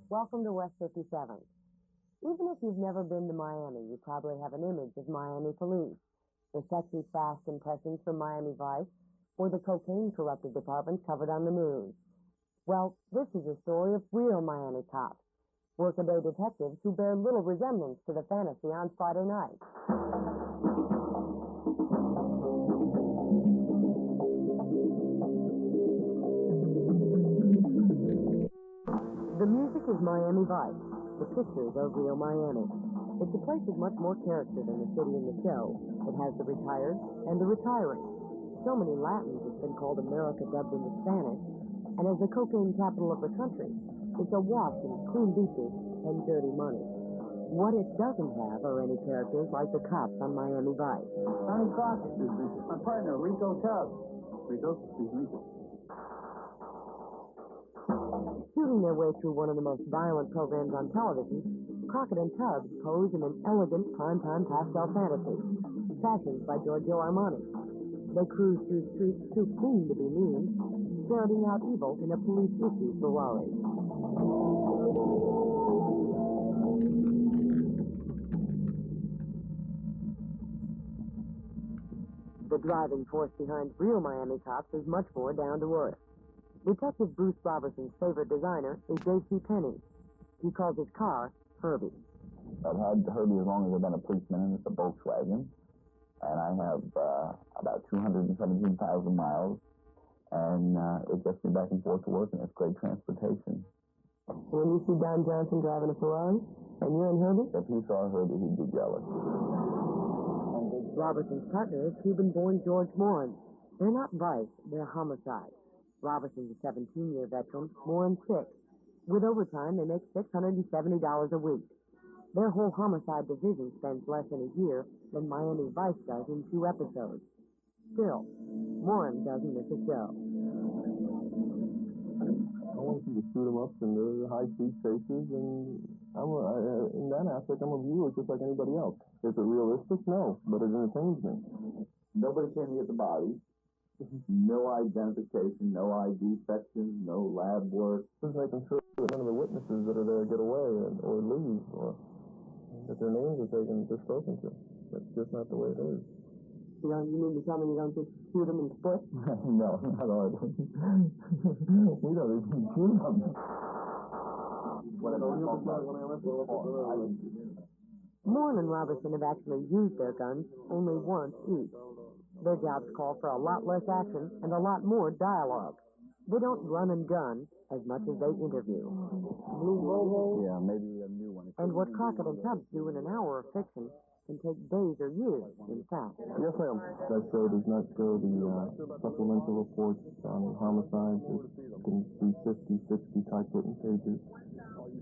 Welcome to West 57th. Even if you've never been to Miami, you probably have an image of Miami police. The sexy, fast impressions from Miami Vice or the cocaine-corrupted departments covered on the news. Well, this is a story of real Miami cops, workaday detectives who bear little resemblance to the fantasy on Friday night. The music is Miami Vice. The pictures are real Miami. It's a place with much more character than the city in the show. It has the retired and the retiring. So many Latins it's been called America dubbed into Spanish. And as the cocaine capital of the country, it's awash in clean beaches and dirty money. What it doesn't have are any characters like the cops on Miami Vice. Sonny Crockett. My partner, Rico Tubbs. Rico? Who's Rico? Shooting their way through one of the most violent programs on television, Crockett and Tubbs pose in an elegant primetime pastel fantasy, fashioned by Giorgio Armani. They cruise through streets too clean to be mean, ferreting out evil in a police-issued Ferrari. The driving force behind real Miami cops is much more down to earth. Detective Bruce Robertson's favorite designer is J.C. Penney. He calls his car Herbie. I've had Herbie as long as I've been a policeman, and it's a Volkswagen. And I have about 217,000 miles, and it gets me back and forth to work, and it's great transportation. When you see Don Johnson driving a Ferrari, and you're in Herbie? If he saw Herbie, he'd be jealous. Robertson's partner is Cuban-born George Morin. They're not vice, they're homicide. Robertson's a 17-year veteran, Morin 6. With overtime, they make $670 a week. Their whole homicide division spends less in a year than Miami Vice does in 2 episodes. Still, Morin doesn't miss a show. I want you to shoot them up in the high-speed chases, and in that aspect, I'm a viewer just like anybody else. Is it realistic? No, but it entertains me. Nobody came to get the body. No identification, no ID sections, no lab work. Just making sure that none of the witnesses that are there get away or leave, or that their names are taken, they're spoken to. That's just not the way it is. You mean to tell me you don't just shoot them in split? No, not hardly. We don't even shoot them. Morin and Robertson have actually used their guns only once each. Their jobs call for a lot less action and a lot more dialogue. They don't run and gun as much as they interview. Blue Volvo? Yeah, maybe a new one. And what Crockett and Tubbs do in an hour of fiction can take days or years, in fact. Yes, ma'am. That show does not show the supplemental reports on homicides. It can be 50, 60 typewritten pages.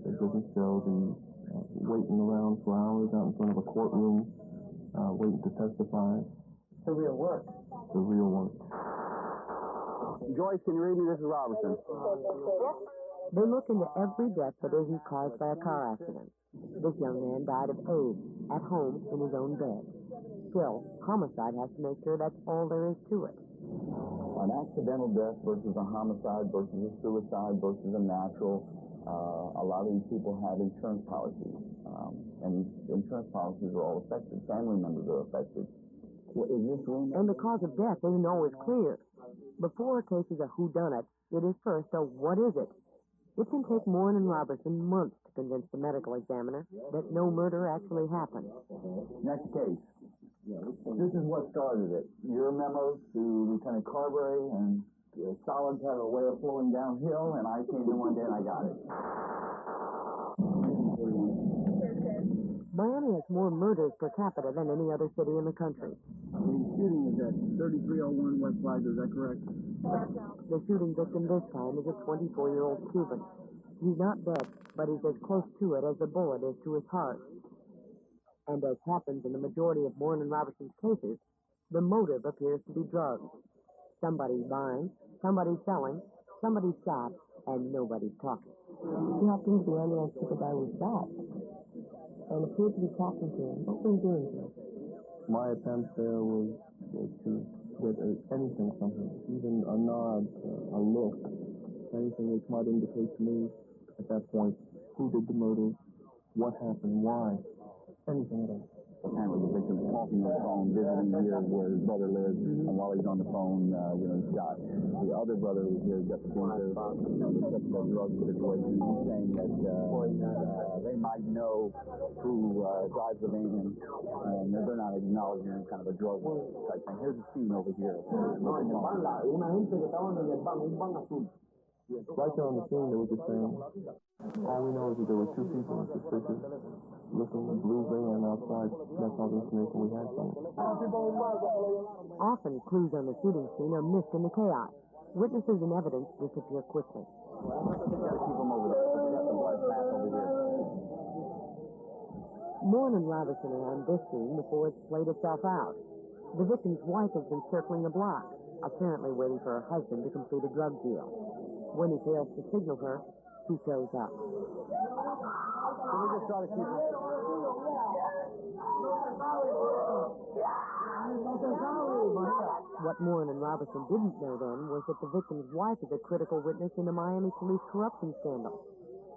It doesn't show the waiting around for hours out in front of a courtroom, waiting to testify. The real work. The real work. Joyce, can you read me? This is Robertson. They look into every death that isn't caused by a car accident. This young man died of AIDS at home in his own bed. Still, homicide has to make sure that's all there is to it. An accidental death versus a homicide versus a suicide versus a natural. A lot of these people have insurance policies, and these insurance policies are all affected. Family members are affected. And the cause of death isn't always clear. Before a case is a whodunit, it is first a what is it? It can take Morin and Robertson months to convince the medical examiner that no murder actually happened. Next case. This is what started it. Your memo to Lieutenant Carberry, and solids have a way of flowing downhill, and I came in one day and I got it. Miami has more murders per capita than any other city in the country. The shooting is at 3301 West Flagler, is that correct? The shooting victim this time is a 24-year-old Cuban. He's not dead, but he's as close to it as the bullet is to his heart. And as happens in the majority of Morin and Robertson's cases, the motive appears to be drugs. Somebody's buying, somebody's selling, somebody's shot, and nobody's talking. He hopped into the ambulance to the guy who was shot and appeared to be talking to him. What were you doing to him? My attempt there was to get anything from him, even a nod, a look, anything which might indicate to me at that point who did the murder, what happened, why, anything at all. Apparently the victim was talking on the phone, visiting here where his brother lives, and while he's on the phone, he's shot. The other brother was here, got the drug situation, saying that they might know who drives the van, and they're not acknowledging any kind of a drug type thing. Here's the scene over here. Right there on the scene, they were just saying, all we know is that there were two people suspicious, looking blue van outside. That's all the information we had from them. Often, clues on the shooting scene are missed in the chaos. Witnesses and evidence disappear quickly. Keep them over there. We got the blood path over here. Morn and Robinson are on this scene before it's played itself out. The victim's wife has been circling the block, apparently waiting for her husband to complete a drug deal. When he fails to signal her, she shows up. Can we just try to keep her? What Moore and Robertson didn't know then was that the victim's wife is a critical witness in the Miami police corruption scandal.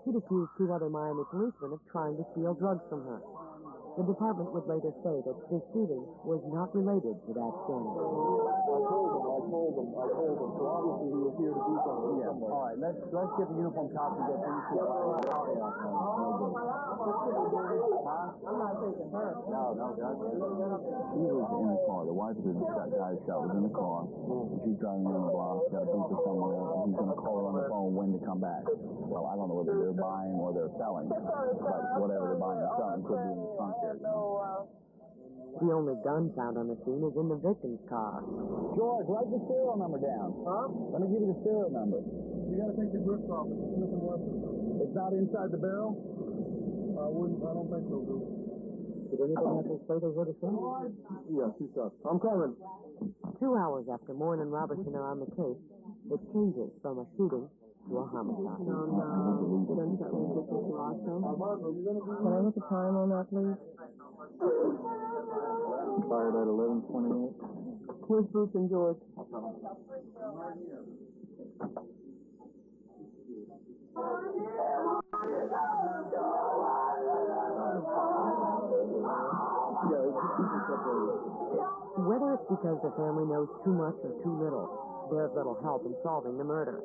She'd accused two other Miami policemen of trying to steal drugs from her. The department would later say that this shooting was not related to that scandal. I told them. So obviously he was here to do something. Yeah. All right, let's get the uniform cops and get things to I'm not taking her. No, she was in the car. The wife of the guy shot was in the car. She's driving around the block, got a beeper somewhere, and he's going to call her on the phone when to come back. Well, I don't know whether they're buying or they're selling, but whatever they're buying or selling could be in the trunk there. The only gun found on the scene is in the victim's car. George, write the serial number down. Huh? Let me give you the serial number. You gotta take the grips off. It's Smith & Wesson. It's not inside the barrel? I don't think so, dude. Did anybody have to say they heard a scene? Yeah, two shots. I'm coming. 2 hours after Moore and Robertson are on the case, it changes from a shooting to a homicide. Gunshot wound to Mr. Roscoe. Can I get the time on that, please? Fired at 11:28. Where's Bruce and George? Whether it's because the family knows too much or too little, there's little help in solving the murder.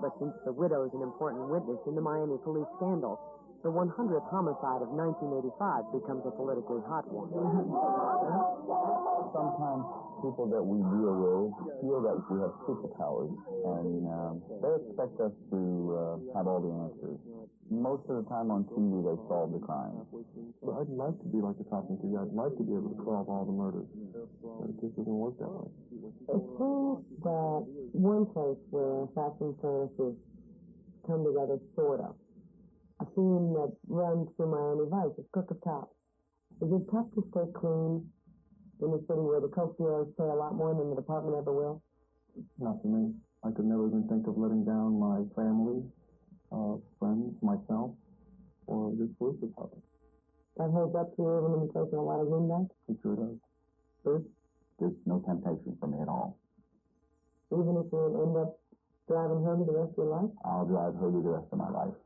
But since the widow is an important witness in the Miami police scandal, the 100th homicide of 1985 becomes a politically hot one. Sometimes people that we deal with feel that we have superpowers, and they expect us to have all the answers. Most of the time on TV, they solve the crime. But I'd like to be like the talking TV. I'd like to be able to solve all the murders. But it just doesn't work that way. It seems that one place where fashion fantasies come together, sort of. A theme that runs through Miami Vice is Cook of Cops. Is it tough to stay clean in a city where the Coke dealers pay a lot more than the department ever will? Not for me. I could never even think of letting down my family, friends, myself, or this police department. That holds up to you even when you're taking a lot of greenbacks? It sure does. Bruce? There's no temptation for me at all. Even if you end up driving home the rest of your life? I'll drive Herbie the rest of my life.